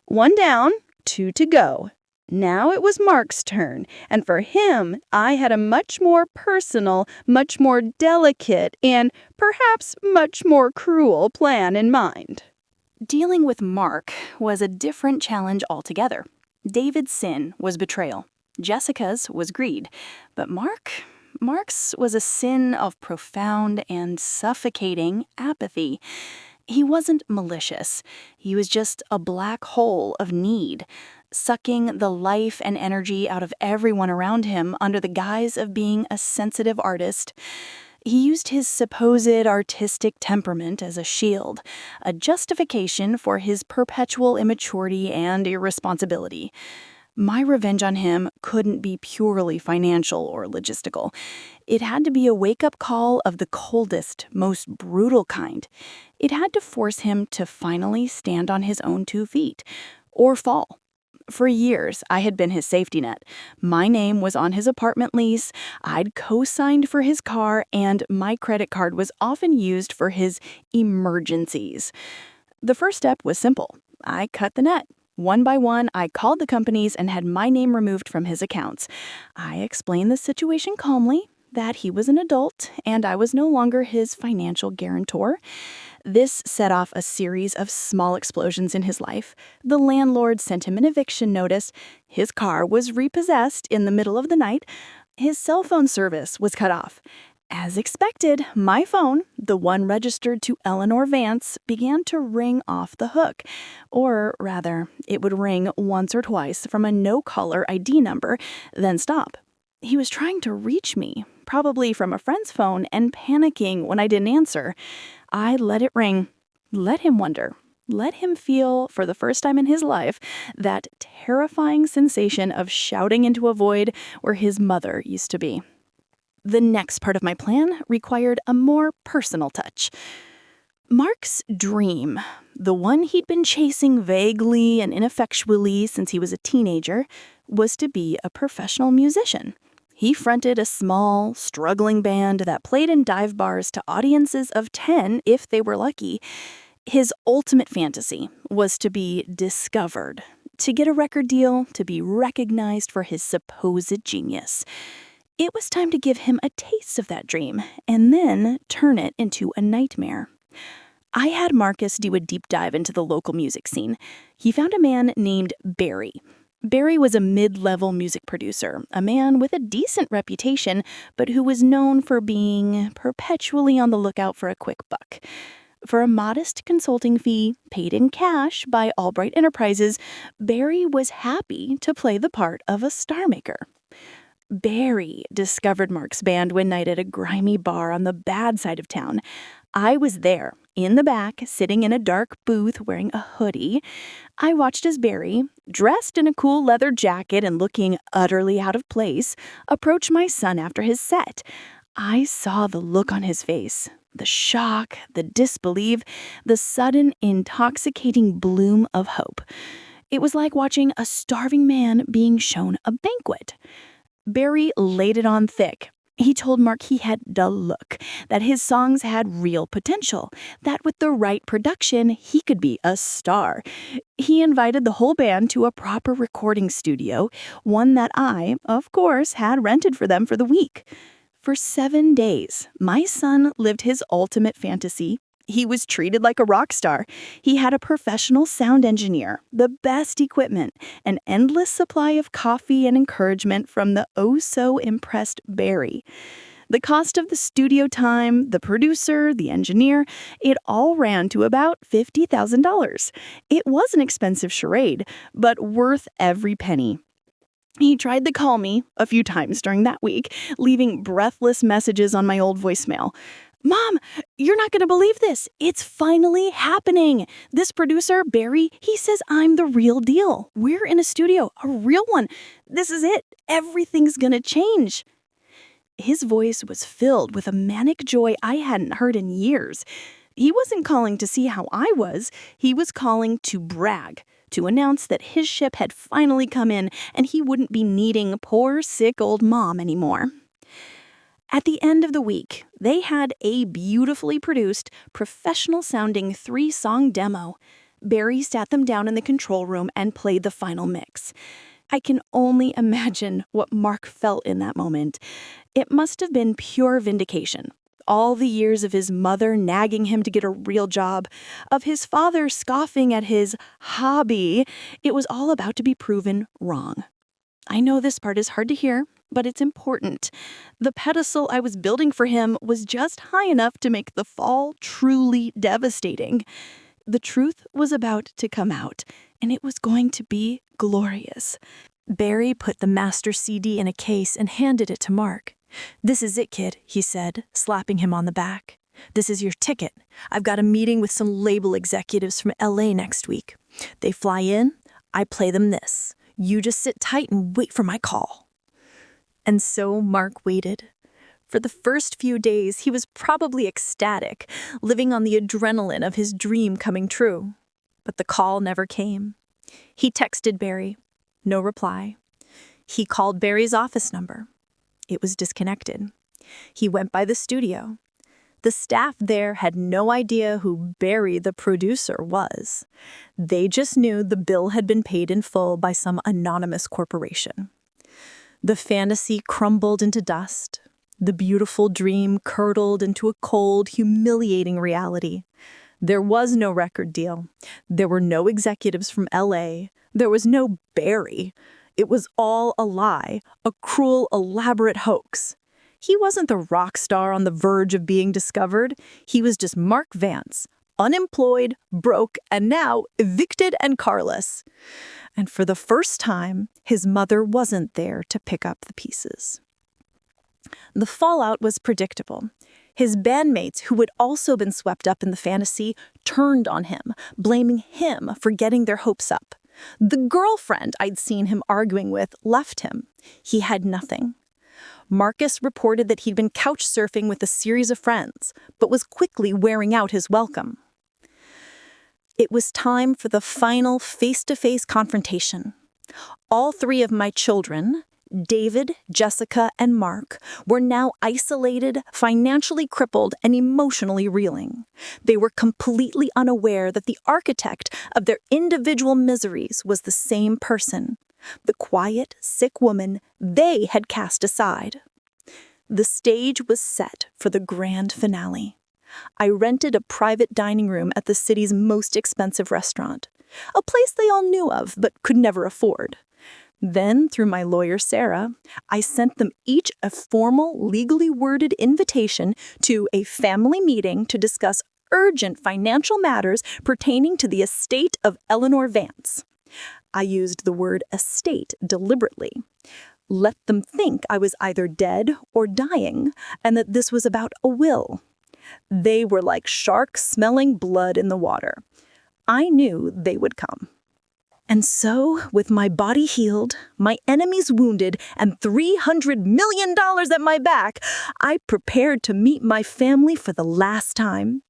1 down, 2 to go. Now it was Mark's turn, and for him, I had a much more personal, much more delicate, and perhaps much more cruel plan in mind. Dealing with Mark was a different challenge altogether. David's sin was betrayal. Jessica's was greed. But Mark's was a sin of profound and suffocating apathy. He wasn't malicious. He was just a black hole of need, sucking the life and energy out of everyone around him under the guise of being a sensitive artist. He used his supposed artistic temperament as a shield, a justification for his perpetual immaturity and irresponsibility. My revenge on him couldn't be purely financial or logistical. It had to be a wake-up call of the coldest, most brutal kind. It had to force him to finally stand on his own 2 feet, or fall. For years, I had been his safety net. My name was on his apartment lease, I'd co-signed for his car, and my credit card was often used for his emergencies. The first step was simple. I cut the net. 1 by 1, I called the companies and had my name removed from his accounts. I explained the situation calmly, that he was an adult and I was no longer his financial guarantor. This set off a series of small explosions in his life. The landlord sent him an eviction notice. His car was repossessed in the middle of the night. His cell phone service was cut off. As expected, my phone, the one registered to Eleanor Vance, began to ring off the hook. Or rather, it would ring once or twice from a no-caller ID number, then stop. He was trying to reach me, probably from a friend's phone, and panicking when I didn't answer. I let it ring. Let him wonder. Let him feel, for the first time in his life, that terrifying sensation of shouting into a void where his mother used to be. The next part of my plan required a more personal touch. Mark's dream, the one he'd been chasing vaguely and ineffectually since he was a teenager, was to be a professional musician. He fronted a small, struggling band that played in dive bars to audiences of 10 if they were lucky. His ultimate fantasy was to be discovered, to get a record deal, to be recognized for his supposed genius. It was time to give him a taste of that dream, and then turn it into a nightmare. I had Marcus do a deep dive into the local music scene. He found a man named Barry. Barry was a mid-level music producer, a man with a decent reputation, but who was known for being perpetually on the lookout for a quick buck. For a modest consulting fee, paid in cash by Albright Enterprises, Barry was happy to play the part of a star maker. Barry discovered Mark's band one night at a grimy bar on the bad side of town. I was there, in the back, sitting in a dark booth wearing a hoodie. I watched as Barry, dressed in a cool leather jacket and looking utterly out of place, approached my son after his set. I saw the look on his face, the shock, the disbelief, the sudden intoxicating bloom of hope. It was like watching a starving man being shown a banquet. Barry laid it on thick. He told Mark he had the look, that his songs had real potential, that with the right production, he could be a star. He invited the whole band to a proper recording studio, one that I, of course, had rented for them for the week. For 7 days, my son lived his ultimate fantasy. He was treated like a rock star. He had a professional sound engineer, the best equipment, an endless supply of coffee and encouragement from the oh-so-impressed Barry. The cost of the studio time, the producer, the engineer, it all ran to about $50,000. It was an expensive charade, but worth every penny. He tried to call me a few times during that week, leaving breathless messages on my old voicemail. Mom, you're not going to believe this. It's finally happening. This producer, Barry, he says I'm the real deal. We're in a studio, a real one. This is it. Everything's going to change. His voice was filled with a manic joy I hadn't heard in years. He wasn't calling to see how I was. He was calling to brag, to announce that his ship had finally come in and he wouldn't be needing poor, sick old Mom anymore. At the end of the week, they had a beautifully produced, professional-sounding 3-song demo. Barry sat them down in the control room and played the final mix. I can only imagine what Mark felt in that moment. It must have been pure vindication. All the years of his mother nagging him to get a real job, of his father scoffing at his hobby, it was all about to be proven wrong. I know this part is hard to hear, but it's important. The pedestal I was building for him was just high enough to make the fall truly devastating. The truth was about to come out, and it was going to be glorious. Barry put the master CD in a case and handed it to Mark. "This is it, kid," he said, slapping him on the back. "This is your ticket. I've got a meeting with some label executives from LA next week. They fly in, I play them this. You just sit tight and wait for my call." And so Mark waited. For the first few days, he was probably ecstatic, living on the adrenaline of his dream coming true. But the call never came. He texted Barry. No reply. He called Barry's office number. It was disconnected. He went by the studio. The staff there had no idea who Barry, the producer, was. They just knew the bill had been paid in full by some anonymous corporation. The fantasy crumbled into dust. The beautiful dream curdled into a cold, humiliating reality. There was no record deal. There were no executives from LA. There was no Barry. It was all a lie, a cruel, elaborate hoax. He wasn't the rock star on the verge of being discovered. He was just Mark Vance, unemployed, broke, and now evicted and carless. And for the first time, his mother wasn't there to pick up the pieces. The fallout was predictable. His bandmates, who had also been swept up in the fantasy, turned on him, blaming him for getting their hopes up. The girlfriend I'd seen him arguing with left him. He had nothing. Marcus reported that he'd been couch surfing with a series of friends, but was quickly wearing out his welcome. It was time for the final face-to-face confrontation. All 3 of my children, David, Jessica, and Mark, were now isolated, financially crippled, and emotionally reeling. They were completely unaware that the architect of their individual miseries was the same person, the quiet, sick woman they had cast aside. The stage was set for the grand finale. I rented a private dining room at the city's most expensive restaurant, a place they all knew of but could never afford. Then, through my lawyer, Sarah, I sent them each a formal, legally worded invitation to a family meeting to discuss urgent financial matters pertaining to the estate of Eleanor Vance. I used the word estate deliberately. Let them think I was either dead or dying, and that this was about a will. They were like sharks smelling blood in the water. I knew they would come. And so, with my body healed, my enemies wounded, and $300 million at my back, I prepared to meet my family for the last time.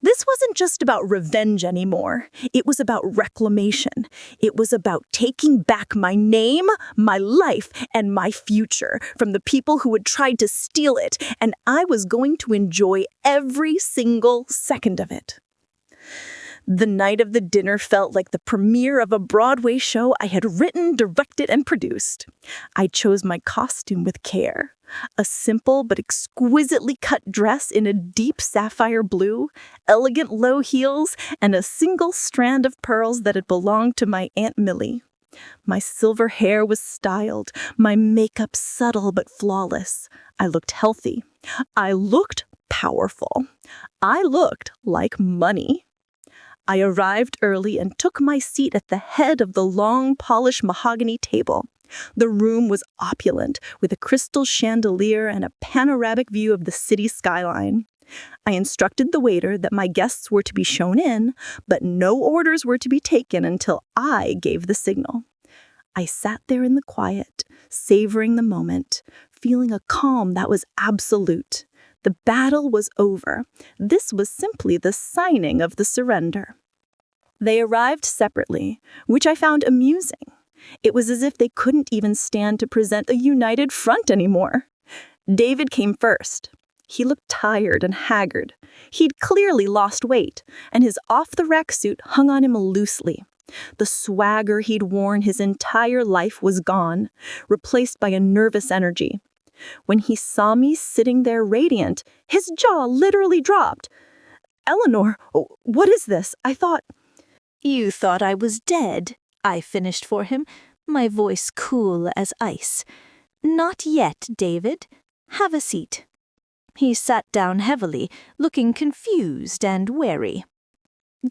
This wasn't just about revenge anymore. It was about reclamation. It was about taking back my name, my life, and my future from the people who had tried to steal it, and I was going to enjoy every single second of it. The night of the dinner felt like the premiere of a Broadway show I had written, directed, and produced. I chose my costume with care. A simple but exquisitely cut dress in a deep sapphire blue, elegant low heels, and a single strand of pearls that had belonged to my Aunt Millie. My silver hair was styled, my makeup subtle but flawless. I looked healthy. I looked powerful. I looked like money. I arrived early and took my seat at the head of the long, polished mahogany table. The room was opulent, with a crystal chandelier and a panoramic view of the city skyline. I instructed the waiter that my guests were to be shown in, but no orders were to be taken until I gave the signal. I sat there in the quiet, savoring the moment, feeling a calm that was absolute. The battle was over. This was simply the signing of the surrender. They arrived separately, which I found amusing. It was as if they couldn't even stand to present a united front anymore. David came first. He looked tired and haggard. He'd clearly lost weight, and his off-the-rack suit hung on him loosely. The swagger he'd worn his entire life was gone, replaced by a nervous energy. When he saw me sitting there radiant, his jaw literally dropped. "Eleanor, what is this? I thought—" "You thought I was dead," I finished for him, my voice cool as ice. "Not yet, David. Have a seat." He sat down heavily, looking confused and wary.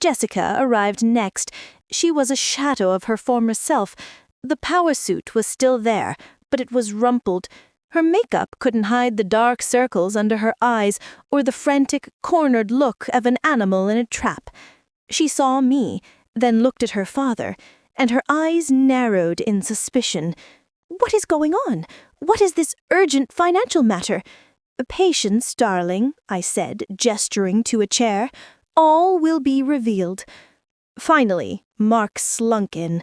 Jessica arrived next. She was a shadow of her former self. The power suit was still there, but it was rumpled. Her makeup couldn't hide the dark circles under her eyes or the frantic, cornered look of an animal in a trap. She saw me, then looked at her father, and her eyes narrowed in suspicion. "What is going on? What is this urgent financial matter?" "Patience, darling," I said, gesturing to a chair. "All will be revealed." Finally, Mark slunk in.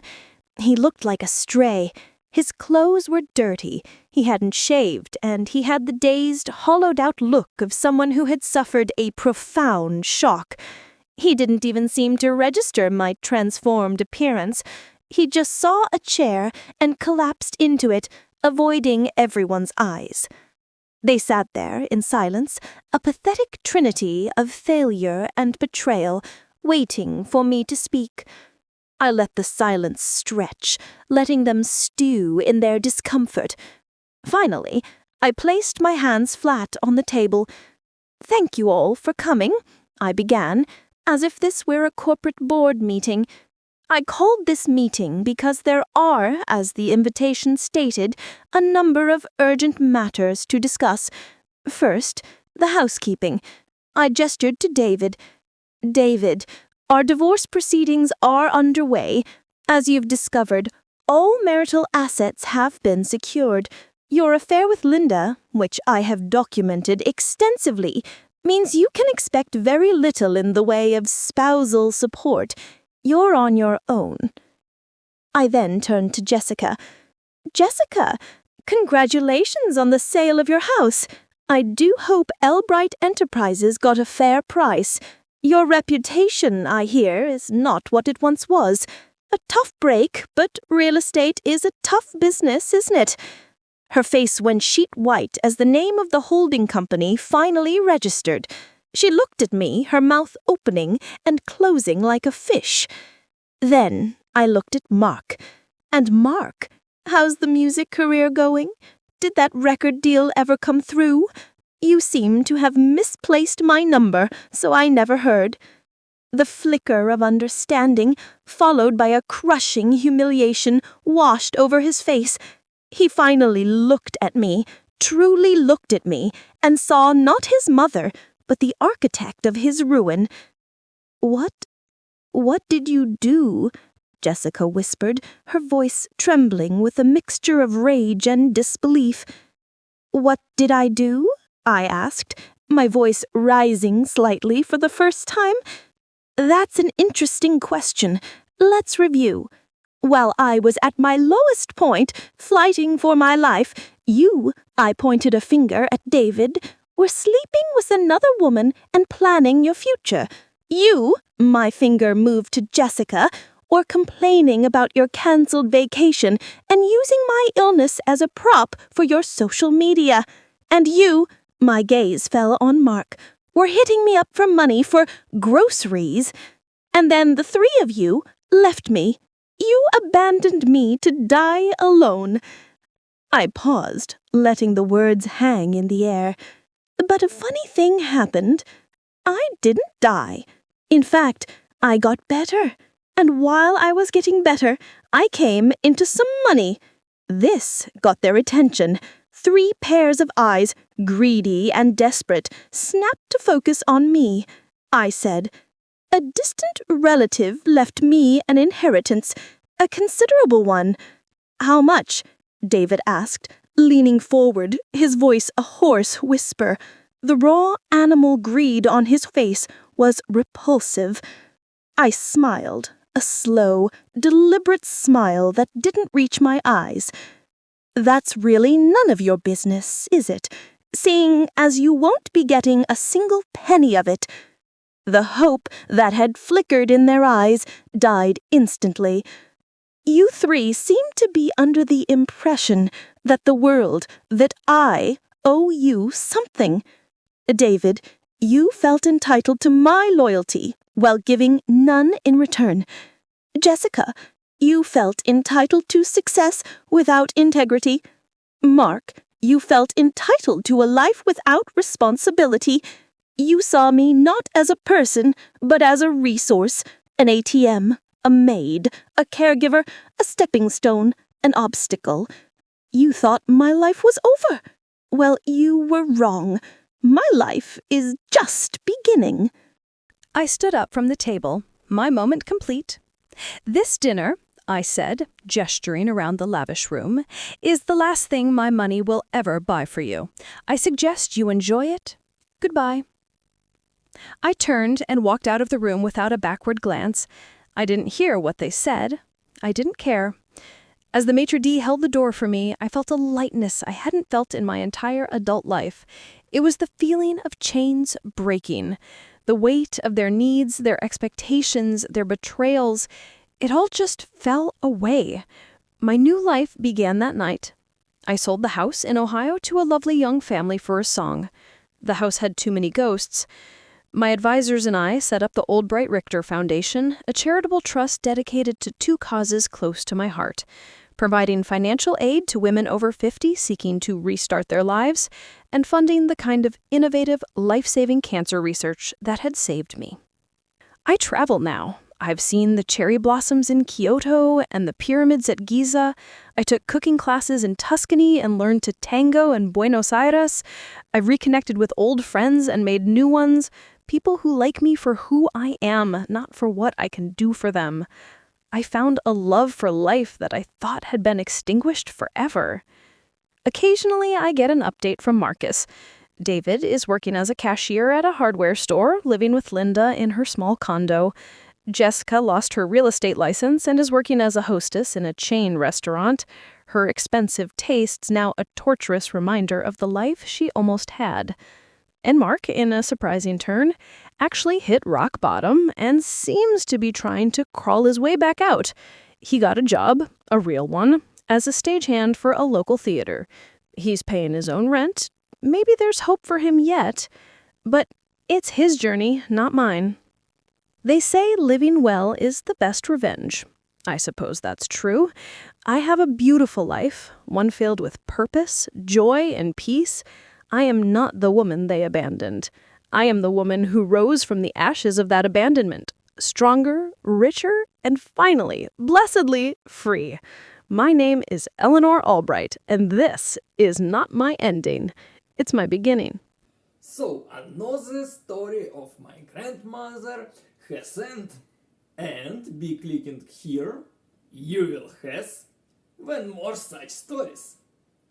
He looked like a stray. His clothes were dirty, he hadn't shaved, and he had the dazed, hollowed-out look of someone who had suffered a profound shock. He didn't even seem to register my transformed appearance. He just saw a chair and collapsed into it, avoiding everyone's eyes. They sat there in silence, a pathetic trinity of failure and betrayal, waiting for me to speak. I let the silence stretch, letting them stew in their discomfort. Finally, I placed my hands flat on the table. "Thank you all for coming," I began, as if this were a corporate board meeting. "I called this meeting because there are, as the invitation stated, a number of urgent matters to discuss. First, the housekeeping." I gestured to David. "David, our divorce proceedings are underway. As you've discovered, all marital assets have been secured. Your affair with Linda, which I have documented extensively, means you can expect very little in the way of spousal support. You're on your own." I then turned to Jessica. "Jessica, congratulations on the sale of your house. I do hope Elbright Enterprises got a fair price. Your reputation, I hear, is not what it once was. A tough break, but real estate is a tough business, isn't it?" Her face went sheet white as the name of the holding company finally registered. She looked at me, her mouth opening and closing like a fish. Then I looked at Mark. "And Mark, how's the music career going? Did that record deal ever come through? You seem to have misplaced my number, so I never heard." The flicker of understanding, followed by a crushing humiliation, washed over his face. He finally looked at me, truly looked at me, and saw not his mother, but the architect of his ruin. What did you do?" Jessica whispered, her voice trembling with a mixture of rage and disbelief. "What did I do?" I asked, my voice rising slightly for the first time. "That's an interesting question. Let's review. While I was at my lowest point, fighting for my life, you," I pointed a finger at David, "were sleeping with another woman and planning your future. You," my finger moved to Jessica, "were complaining about your cancelled vacation and using my illness as a prop for your social media. And you," my gaze fell on Mark, "were hitting me up for money for groceries. And then the three of you left me. You abandoned me to die alone. I paused, letting the words hang in the air. But a funny thing happened. I didn't die. In fact, I got better. And while I was getting better, I came into some money. This got their attention. 3 pairs of eyes, greedy and desperate, snapped to focus on me. I said, "A distant relative left me an inheritance, a considerable one." "How much?" David asked, leaning forward, his voice a hoarse whisper. The raw animal greed on his face was repulsive. I smiled, a slow, deliberate smile that didn't reach my eyes. "That's really none of your business, is it? Seeing as you won't be getting a single penny of it." The hope that had flickered in their eyes died instantly. "You 3 seem to be under the impression that the world, that I, owe you something. David, you felt entitled to my loyalty while giving none in return. Jessica, you felt entitled to success without integrity. Mark, you felt entitled to a life without responsibility. You saw me not as a person, but as a resource, an ATM, a maid, a caregiver, a stepping stone, an obstacle. You thought my life was over. Well, you were wrong. My life is just beginning." I stood up from the table, my moment complete. "This dinner," I said, gesturing around the lavish room, "is the last thing my money will ever buy for you. I suggest you enjoy it. Goodbye." I turned and walked out of the room without a backward glance. I didn't hear what they said. I didn't care. As the maitre d' held the door for me, I felt a lightness I hadn't felt in my entire adult life. It was the feeling of chains breaking. The weight of their needs, their expectations, their betrayals, it all just fell away. My new life began that night. I sold the house in Ohio to a lovely young family for a song. The house had too many ghosts. My advisors and I set up the Old Bright Richter Foundation, a charitable trust dedicated to 2 causes close to my heart: providing financial aid to women over 50 seeking to restart their lives, and funding the kind of innovative, life-saving cancer research that had saved me. I travel now. I've seen the cherry blossoms in Kyoto and the pyramids at Giza. I took cooking classes in Tuscany and learned to tango in Buenos Aires. I've reconnected with old friends and made new ones, people who like me for who I am, not for what I can do for them. I found a love for life that I thought had been extinguished forever. Occasionally, I get an update from Marcus. David is working as a cashier at a hardware store, living with Linda in her small condo. Jessica lost her real estate license and is working as a hostess in a chain restaurant. Her expensive tastes now a torturous reminder of the life she almost had. And Mark, in a surprising turn, actually hit rock bottom and seems to be trying to crawl his way back out. He got a job, a real one, as a stagehand for a local theater. He's paying his own rent. Maybe there's hope for him yet. But it's his journey, not mine. They say living well is the best revenge. I suppose that's true. I have a beautiful life, one filled with purpose, joy, and peace. I am not the woman they abandoned. I am the woman who rose from the ashes of that abandonment, stronger, richer, and finally, blessedly, free. My name is Eleanor Albright, and this is not my ending. It's my beginning. So, another story of my grandmother has end. And be clicking here, you will have when more such stories.